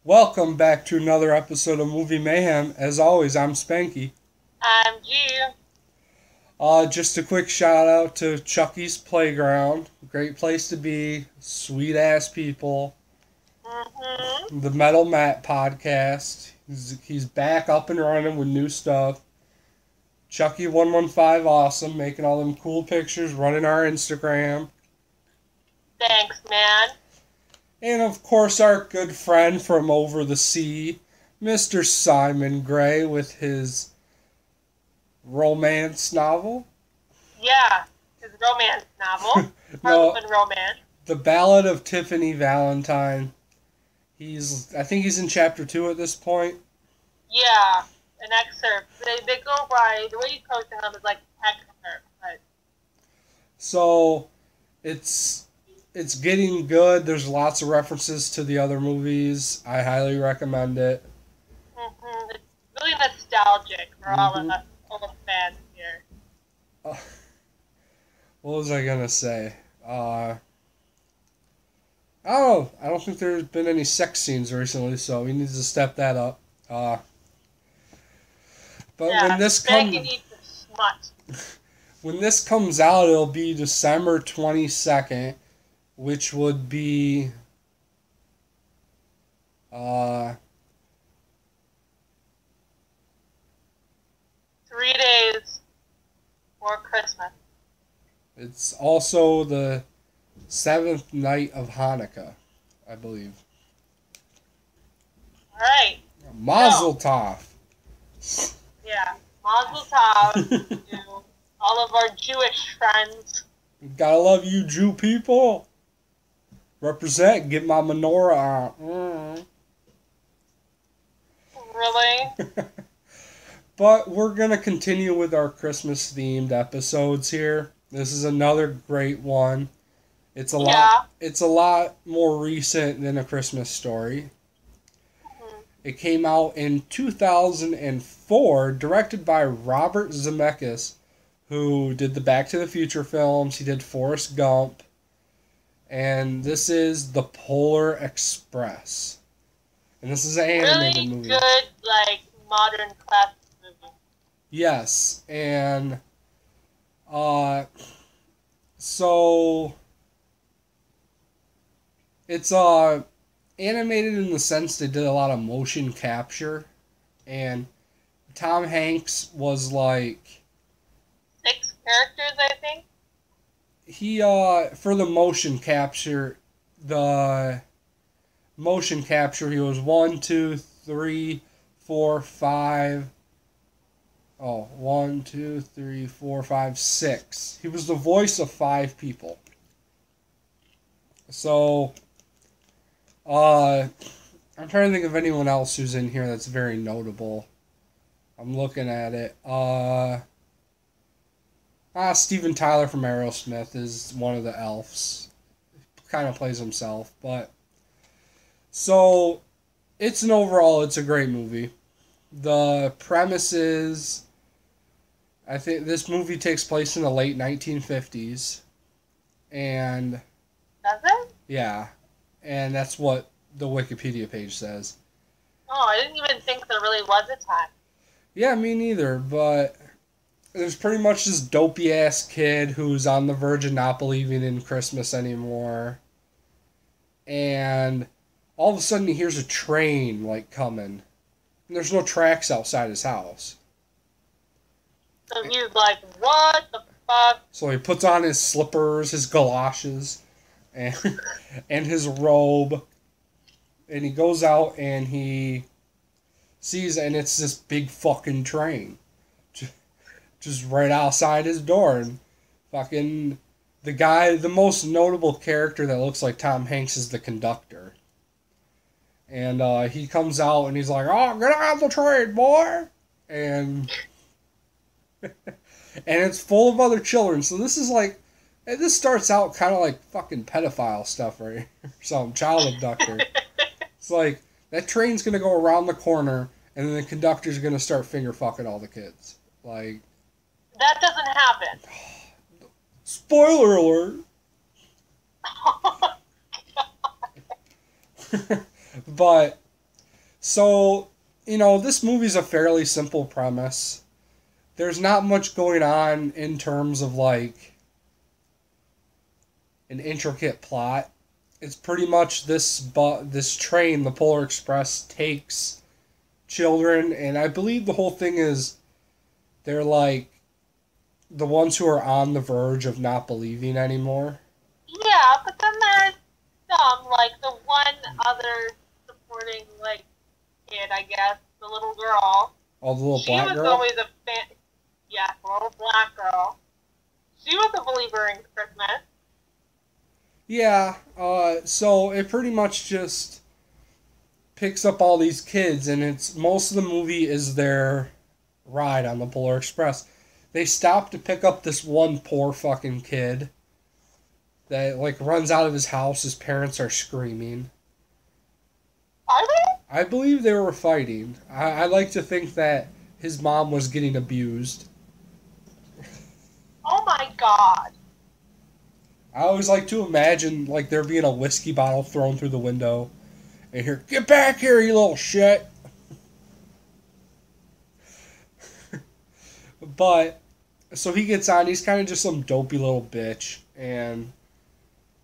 Welcome back to another episode of Movie Mayhem. As always, I'm Spanky. I'm G. Just a quick shout out to Chucky's Playground. Great place to be. Sweet ass people. Mm-hmm. The Metal Matt podcast. He's back up and running with new stuff. Chucky115 awesome, making all them cool pictures, running our Instagram. Thanks, man. And of course, our good friend from over the sea, Mr. Simon Gray, with his romance novel. Yeah, his romance novel. No, Harlequin romance. The Ballad of Tiffany Valentine. I think he's in chapter 2 at this point. Yeah, an excerpt. They go by, the way you post them is like excerpt. But... So, it's getting good. There's lots of references to the other movies. I highly recommend it. Mm-hmm. It's really nostalgic for all of us, all the fans here. What was I gonna say? I don't think there's been any sex scenes recently, so he needs to step that up. But yeah, when this when this comes out, it'll be December 22nd, which would be 3 days for Christmas. It's also the 7th night of Hanukkah, I believe. Alright. Mazel tov. Yeah, Mazel tov to all of our Jewish friends. Gotta love you, Jew people. Represent, get my menorah on. Really? But we're gonna continue with our Christmas themed episodes here. This is another great one. It's a lot more recent than A Christmas Story. Mm-hmm. It came out in 2004, directed by Robert Zemeckis, who did the Back to the Future films. He did Forrest Gump. And this is The Polar Express. And this is an animated movie. Really good, modern classic movie. Yes, and so it's animated in the sense they did a lot of motion capture, and Tom Hanks was like 6 characters, I think. He for the motion capture, he was 1, 2, 3, 4, 5. Oh, 1, 2, 3, 4, 5, 6. He was the voice of 5 people. So, I'm trying to think of anyone else who's in here that's very notable. I'm looking at it. Steven Tyler from Aerosmith is one of the elves. Kind of plays himself, but... So, it's a great movie. The premise is... I think this movie takes place in the late 1950s. And... Does it? Yeah. And that's what the Wikipedia page says. Oh, I didn't even think there really was a time. Yeah, me neither, but... There's pretty much this dopey-ass kid who's on the verge of not believing in Christmas anymore. And all of a sudden he hears a train, coming. And there's no tracks outside his house. So he's like, what the fuck? So he puts on his slippers, his galoshes, and, and his robe. And he goes out and he sees, and it's this big fucking train. Just right outside his door, and fucking the most notable character that looks like Tom Hanks is the conductor. And he comes out and he's like, "Oh, get out the train, boy!" And and it's full of other children. So this starts out kind of like fucking pedophile stuff, right? Some child abductor. It's like that train's gonna go around the corner, and then the conductor's gonna start finger fucking all the kids, like. That doesn't happen. Spoiler alert. Oh, But So, this movie's a fairly simple premise. There's not much going on in terms of, like, an intricate plot. It's pretty much this train, the Polar Express, takes children, and I believe the whole thing is they're, like, the ones who are on the verge of not believing anymore. Yeah, but then there's some, like, the one other supporting, like, kid, I guess, the little girl. Oh, the little black girl? She was always a fan. Yeah, the little black girl. She was a believer in Christmas. Yeah, so it pretty much just picks up all these kids, and it's most of the movie is their ride on the Polar Express. They stop to pick up this one poor fucking kid that, like, runs out of his house. His parents are screaming. Are they? I believe they were fighting. I like to think that his mom was getting abused. Oh my god. I always like to imagine, like, there being a whiskey bottle thrown through the window. And hear, "Get back here, you little shit!" But, so he gets on, he's kind of just some dopey little bitch. And,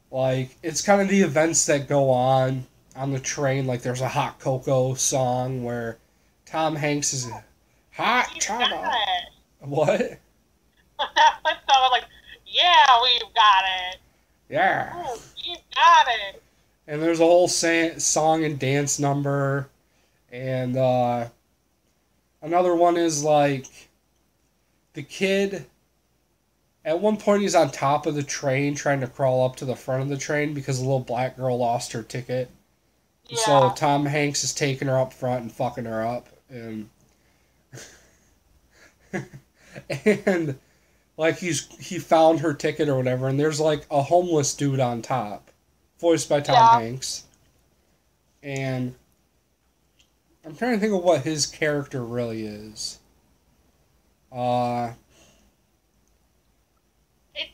like, it's kind of the events that go on the train. Like, there's a Hot Cocoa song where Tom Hanks is hot chocolate. What? That one song was like, yeah, we've got it. Yeah. Ooh, you got it. And there's a whole song and dance number. And another one is, like, the kid, at one point he's on top of the train trying to crawl up to the front of the train because the little black girl lost her ticket. Yeah. So Tom Hanks is taking her up front and fucking her up. And, and like, he found her ticket or whatever, and there's, like, a homeless dude on top, voiced by Tom Hanks. And I'm trying to think of what his character really is. It's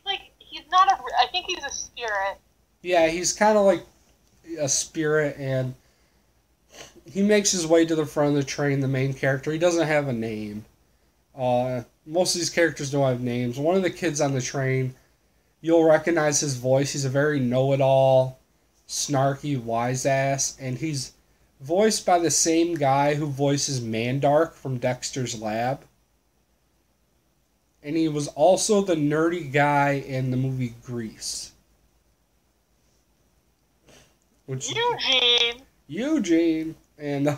like, he's not I think he's a spirit. Yeah, he's kind of like a spirit, and he makes his way to the front of the train, the main character. He doesn't have a name. Most of these characters don't have names. One of the kids on the train, you'll recognize his voice. He's a very know-it-all, snarky, wise ass, and he's voiced by the same guy who voices Mandark from Dexter's Lab. And he was also the nerdy guy in the movie Grease. Eugene! And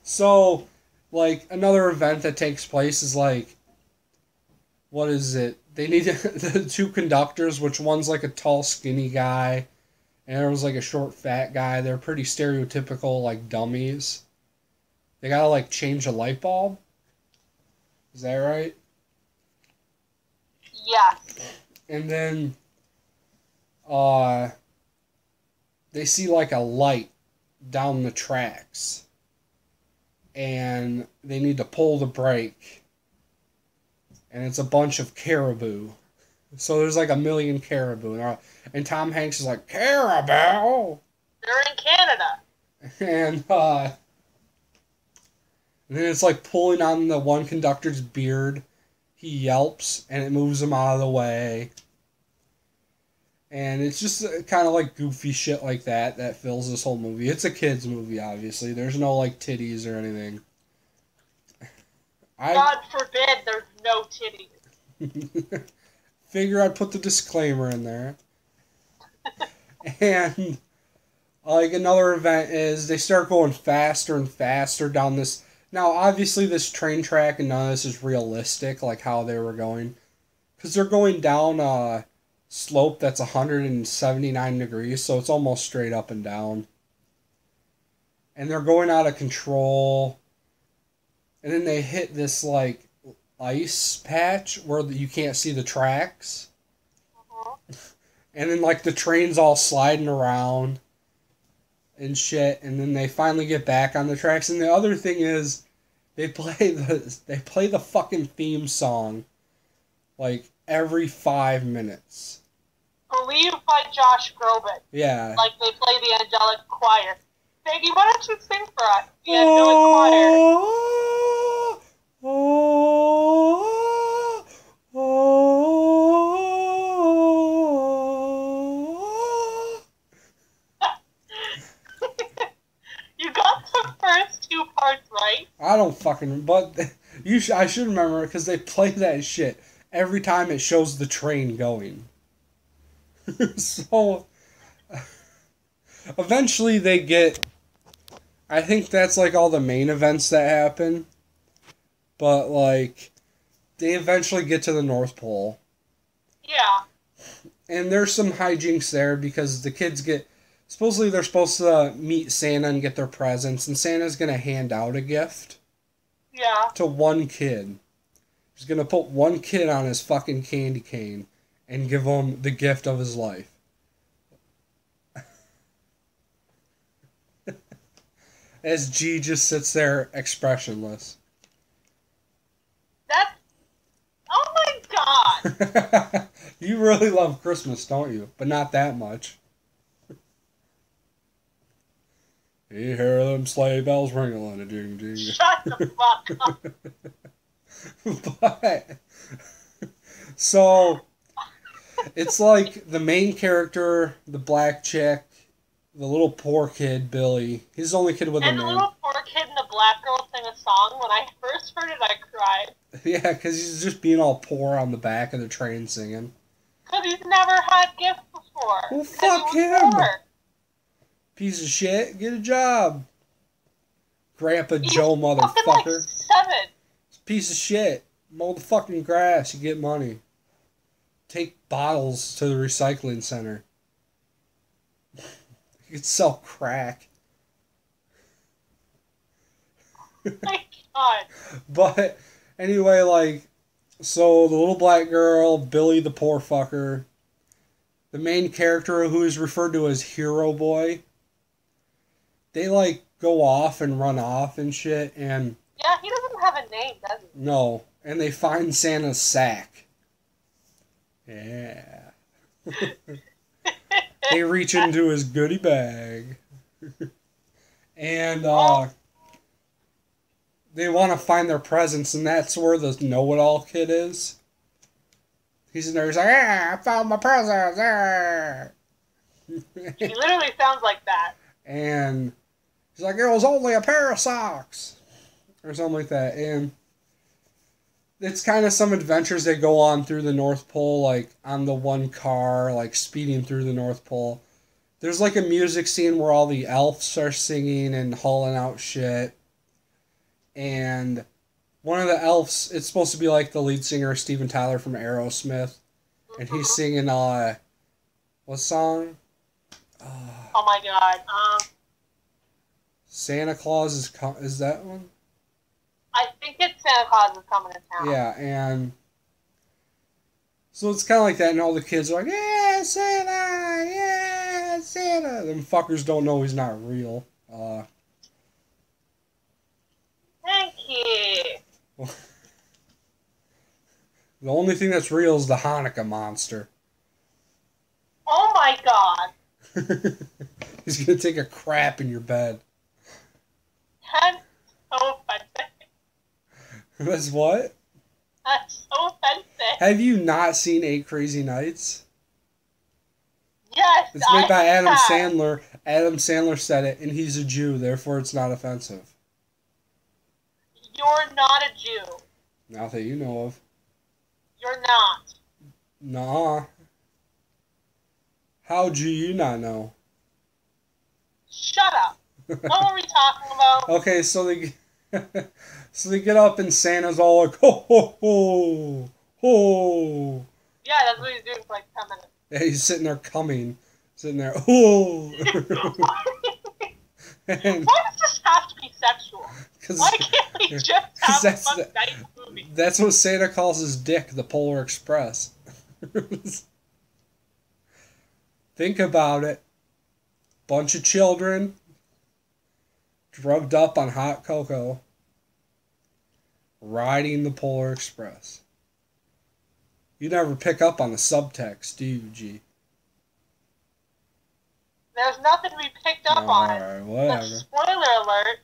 so, like, another event that takes place is, like, what is it? They need the two conductors, which one's like a tall, skinny guy, and there was like a short, fat guy. They're pretty stereotypical, like, dummies. They gotta, like, change a light bulb. Is that right? Yeah. And then, they see, like, a light down the tracks. And they need to pull the brake. And it's a bunch of caribou. So there's, like, 1 million caribou. And Tom Hanks is like, "Caribou!" They're in Canada. And then it's, like, pulling on the one conductor's beard. He yelps, and it moves him out of the way. And it's just kind of, like, goofy shit like that fills this whole movie. It's a kid's movie, obviously. There's no, like, titties or anything. God forbid there's no titties. Figure I'd put the disclaimer in there. And, like, another event is they start going faster and faster down this. Now, obviously, this train track and none of this is realistic, like how they were going. Because they're going down a slope that's 179 degrees, so it's almost straight up and down. And they're going out of control. And then they hit this, like, ice patch where you can't see the tracks. And then, like, the train's all sliding around and shit. And then they finally get back on the tracks. And the other thing is, they play the fucking theme song, like, every 5 minutes. Believed by Josh Groban. Yeah. Like, they play the angelic choir. Maggie, why don't you sing for us? We had no choir. You got the first two parts right. I don't fucking... But I should remember it because they play that shit every time it shows the train going. So... Eventually they get... I think that's like all the main events that happen. But like... They eventually get to the North Pole. Yeah. And there's some hijinks there because the kids get... Supposedly they're supposed to meet Santa and get their presents. And Santa's going to hand out a gift. Yeah. To one kid. He's going to put one kid on his fucking candy cane. And give him the gift of his life. As G just sits there expressionless. That's... Oh my god! You really love Christmas, don't you? But not that much. You hear them sleigh bells ringing a ding ding. Shut the fuck up. But... So... It's like the main character, the black chick, the little poor kid, Billy. He's the only kid with a name. And the little poor kid and the black girl sing a song. When I first heard it, I cried. Yeah, because he's just being all poor on the back of the train singing. Because he's never had gifts before. Well, fuck him. Poor. Piece of shit. Get a job. Grandpa He's Joe fucking motherfucker. like 7. Piece of shit. Mow the fucking grass. You get money. Take bottles to the recycling center. You could sell crack. My god. But anyway, like, so the little black girl, Billy the poor fucker, the main character who is referred to as Hero Boy, they like go off and run off and shit, and Yeah, he doesn't have a name, does he? no, and they find Santa's sack. Yeah. They reach into his goodie bag. And they want to find their presents, and that's where the know-it-all kid is. He's in there, he's like, I found my presents. He literally sounds like that. And he's like, it was only a pair of socks. Or something like that. And it's kind of some adventures they go on through the North Pole, like on the one car, like speeding through the North Pole. There's like a music scene where all the elves are singing and hauling out shit. And one of the elves, it's supposed to be like the lead singer, Steven Tyler from Aerosmith. And he's singing, what song? Oh my god. Santa Claus is that one? I think it's Santa Claus is coming to town. Yeah, and so it's kind of like that, and all the kids are like, yeah, Santa, yeah, Santa. Them fuckers don't know he's not real. Thank you. The only thing that's real is the Hanukkah monster. Oh my god. He's gonna take a crap in your bed. That's so offensive. That's what? That's so offensive. Have you not seen 8 Crazy Nights? Yes, It's made by Adam have. Sandler. Adam Sandler said it, and he's a Jew, therefore it's not offensive. You're not a Jew. Not that you know of. You're not. Nah. How do you not know? Shut up. What were we talking about? Okay, so they so they get up and Santa's all like, ho ho ho ho. Yeah, that's what he's doing for like 10 minutes. Yeah, he's sitting there coming, sitting there, oh. And Why does this have to be sexual? Why can't we just have a that's fun night movie? that's what Santa calls his dick, the Polar Express. Think about it. Bunch of children, drugged up on hot cocoa, riding the Polar Express. You never pick up on the subtext, do you, G? There's nothing to be picked up on. Alright, whatever. But spoiler alert,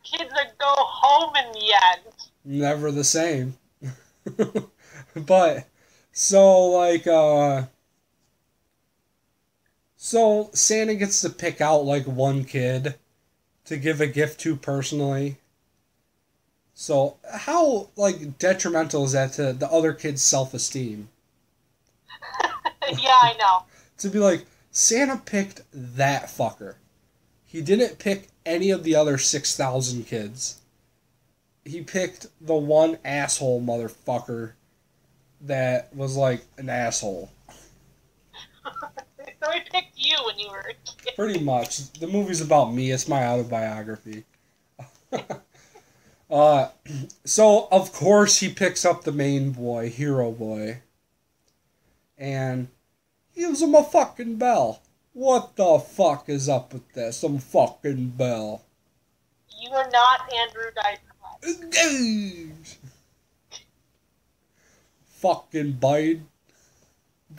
kids that go home in the end. Never the same. But, so, like, so Santa gets to pick out, like, one kid to give a gift to personally. So, how, like, detrimental is that to the other kid's self-esteem? Yeah, I know. To be like, Santa picked that fucker. He didn't pick any of the other 6,000 kids. He picked the one asshole motherfucker that was like an asshole. So he picked you when you were a kid. Pretty much. The movie's about me. It's my autobiography. So, of course, he picks up the main boy, hero boy. And gives him a fucking bell. What the fuck is up with this? Some fucking bell. You are not Andrew Dice Clay. Fucking Biden.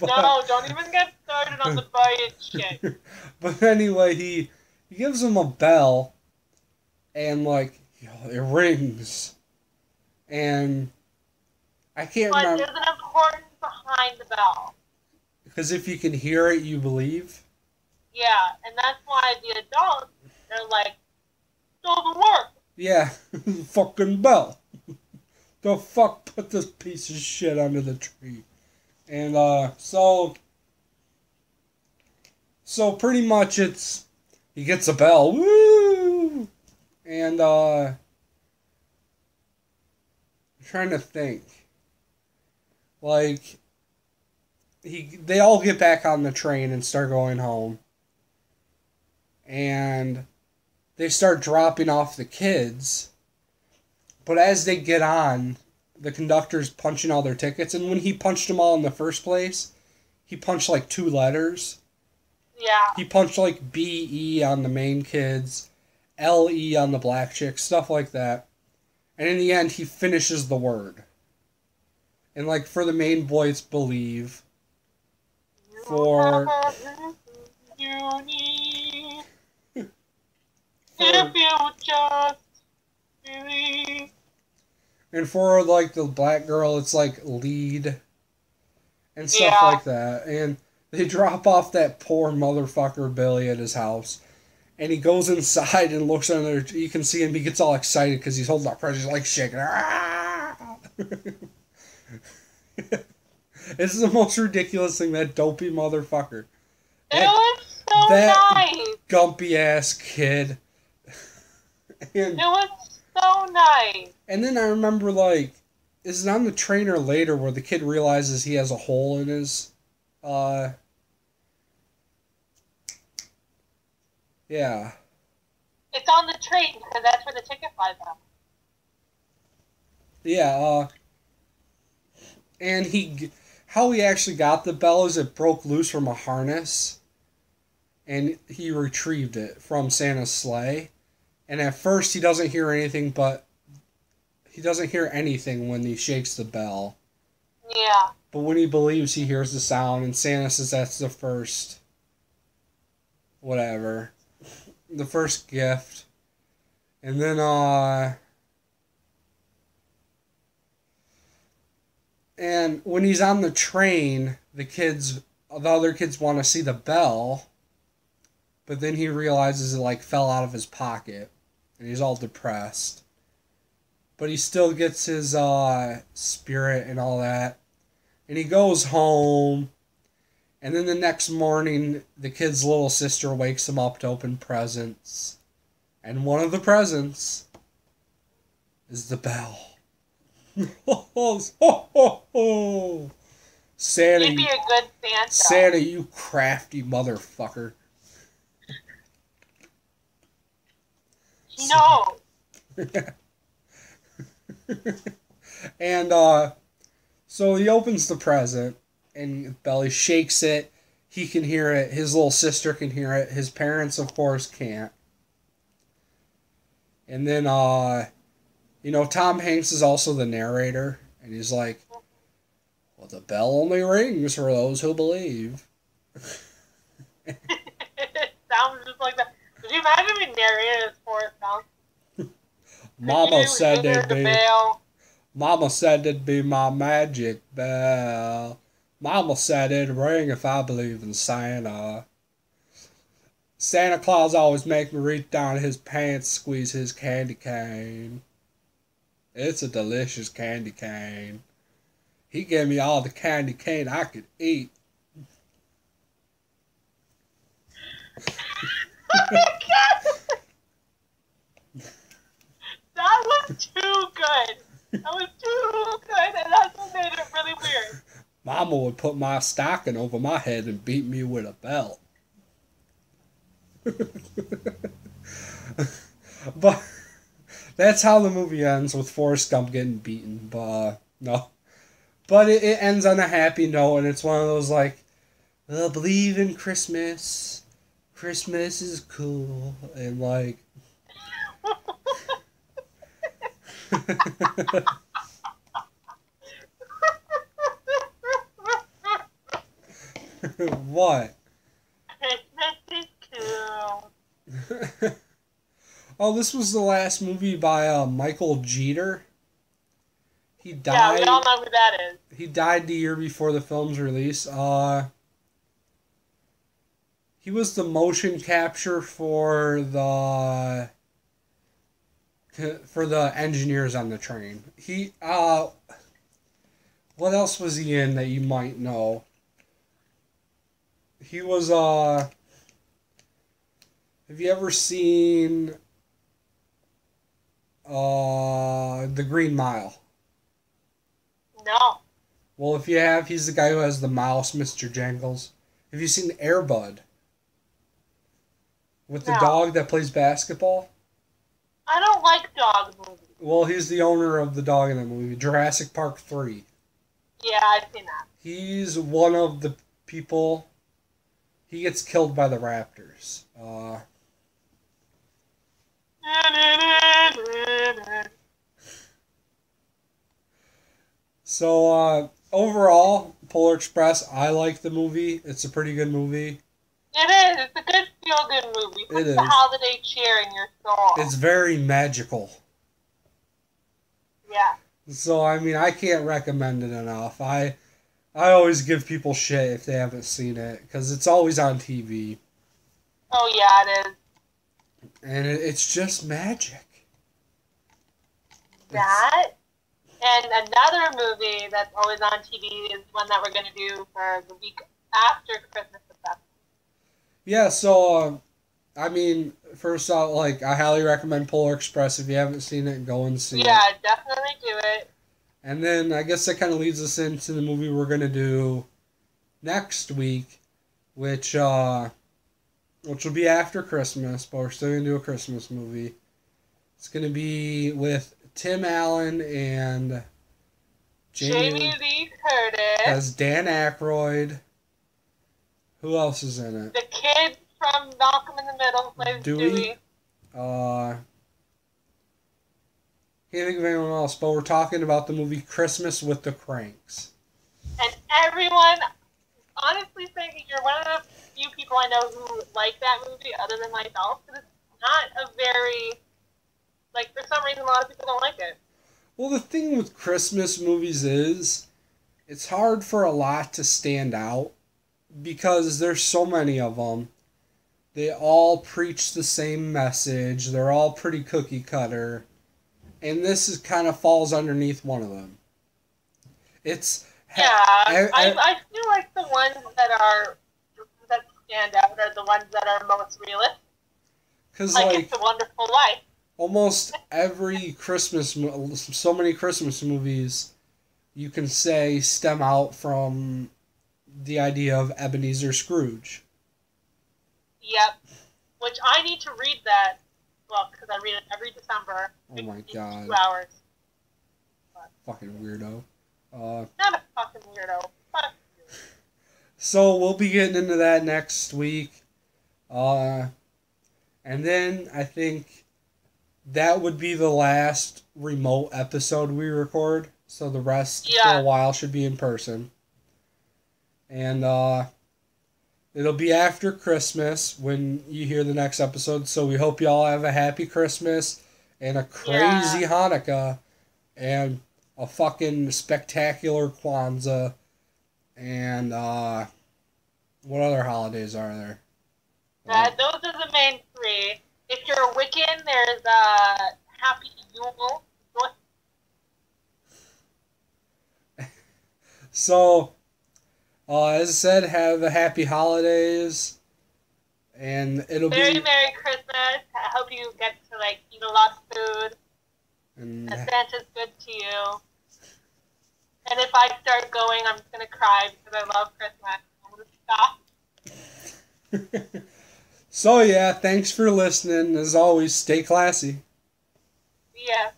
No, don't even get started on the Biden shit. But anyway, he gives him a bell, and like, it rings. And I can't But remember. there's an importance behind the bell. Because if you can hear it, you believe. Yeah, and that's why the adults, they're like, doesn't work. Yeah, fucking bell. The fuck put this piece of shit under the tree. And, so pretty much it's, he gets a bell, woo! And, I'm trying to think. Like, they all get back on the train and start going home. And they start dropping off the kids. But as they get on, the conductor's punching all their tickets. And when he punched them all in the first place, he punched like 2 letters. Yeah. He punched like B-E on the main kids, L-E on the black chicks, stuff like that. And in the end, he finishes the word. And like for the main boy, it's believe. For... You need... If you just believe... And for, like, the black girl, it's, like, lead. And stuff like that. And they drop off that poor motherfucker Billy at his house. And he goes inside and looks under. You can see him. He gets all excited because he's holding up presents. He's, like, shaking. This is the most ridiculous thing. That dopey motherfucker. It was so nice. Gumpy-ass kid. It was so nice. And then I remember, like, is it on the train or later where the kid realizes he has a hole in his, yeah. It's on the train, because that's where the ticket flies out. Yeah, and how he actually got the bell is it broke loose from a harness, and he retrieved it from Santa's sleigh. And at first he doesn't hear anything, but he doesn't hear anything when he shakes the bell. Yeah. But when he believes, he hears the sound, and Santa says that's the first, whatever, the first gift. And then, and when he's on the train, the other kids want to see the bell, but then he realizes it, like, fell out of his pocket. And he's all depressed. But he still gets his spirit and all that. And he goes home. And then the next morning, the kid's little sister wakes him up to open presents. And one of the presents is the bell. Santa, He'd be a good Santa. Santa, you crafty motherfucker. No. And so he opens the present, and Belly shakes it. He can hear it. His little sister can hear it. His parents, of course, can't. And then, Tom Hanks is also the narrator, and he's like, well, the bell only rings for those who believe. sounds just like that. Could you imagine me narrating as Forrest Gump? Mama said it'd be. Mama said it'd be my magic bell. Mama said it'd ring if I believe in Santa. Santa Claus always make me reach down his pants, squeeze his candy cane. It's a delicious candy cane. He gave me all the candy cane I could eat. Oh my god! That was too good. That was too good, and that's what made it really weird. Mama would put my stocking over my head and beat me with a belt. But that's how the movie ends, with Forrest Gump getting beaten. But no. But it ends on a happy note, and it's one of those like, believe in Christmas. Christmas is cool. And like... What? Christmas is cool. Oh, this was the last movie by Michael Jeter. He died. Yeah, we all know who that is. He died the year before the film's release. He was the motion capture for the engineers on the train. He what else was he in that you might know? He was have you ever seen The Green Mile? No. Well, if you have, he's the guy who has the mouse, Mr. Jangles. Have you seen Air Bud? With the dog that plays basketball? I don't like dog movies. Well, he's the owner of the dog in the movie, Jurassic Park 3. Yeah, I've seen that. He's one of the people... He gets killed by the raptors. So, overall, Polar Express, I like the movie. It's a pretty good movie. It is. It's a good feel-good movie. Puts the holiday cheer in your soul. It's very magical. Yeah. So, I mean, I can't recommend it enough. I always give people shit if they haven't seen it, because it's always on TV. Oh, yeah, it is. And it's just magic. That, and another movie that's always on TV is one that we're going to do for the week after Christmas. Yeah, so, I mean, first off, like, I highly recommend Polar Express. If you haven't seen it, go and see it. Yeah, definitely do it. And then I guess that kind of leads us into the movie we're going to do next week, which will be after Christmas, but we're still going to do a Christmas movie. It's going to be with Tim Allen and Jamie Lee Curtis. As Dan Aykroyd. Who else is in it? The kid from Malcolm in the Middle plays Dewey. Can't think of anyone else, but we're talking about the movie Christmas with the Cranks. And everyone, honestly, Spanky, you're one of the few people I know who like that movie other than myself, because it's not a very, like, for some reason a lot of people don't like it. Well, the thing with Christmas movies is, it's hard for a lot to stand out, because there's so many of them. They all preach the same message. They're all pretty cookie cutter. And this kind of falls underneath one of them. It's... Yeah, I feel like the ones that stand out are the ones that are most realistic. Because, like It's a Wonderful Life. Almost every Christmas... So many Christmas movies, you can say, stem out from the idea of Ebenezer Scrooge. Yep. Which I need to read that book, because I read it every December. Oh my god. 2 hours. But fucking weirdo. Not a fucking weirdo. Fuck you. So we'll be getting into that next week. And then I think that would be the last remote episode we record. So the rest for a while should be in person. And It'll be after Christmas when you hear the next episode, so we hope y'all have a happy Christmas and a crazy Hanukkah and a fucking spectacular Kwanzaa and what other holidays are there? Those are the main three. If you're a Wiccan, there's Happy Yule. So, as I said, have a happy holidays, and it'll Very be Merry Christmas. I hope you get to eat a lot of food. and Santa's good to you. And if I start going, I'm just gonna cry because I love Christmas. I'm gonna stop. So yeah, thanks for listening. As always, stay classy. Yeah.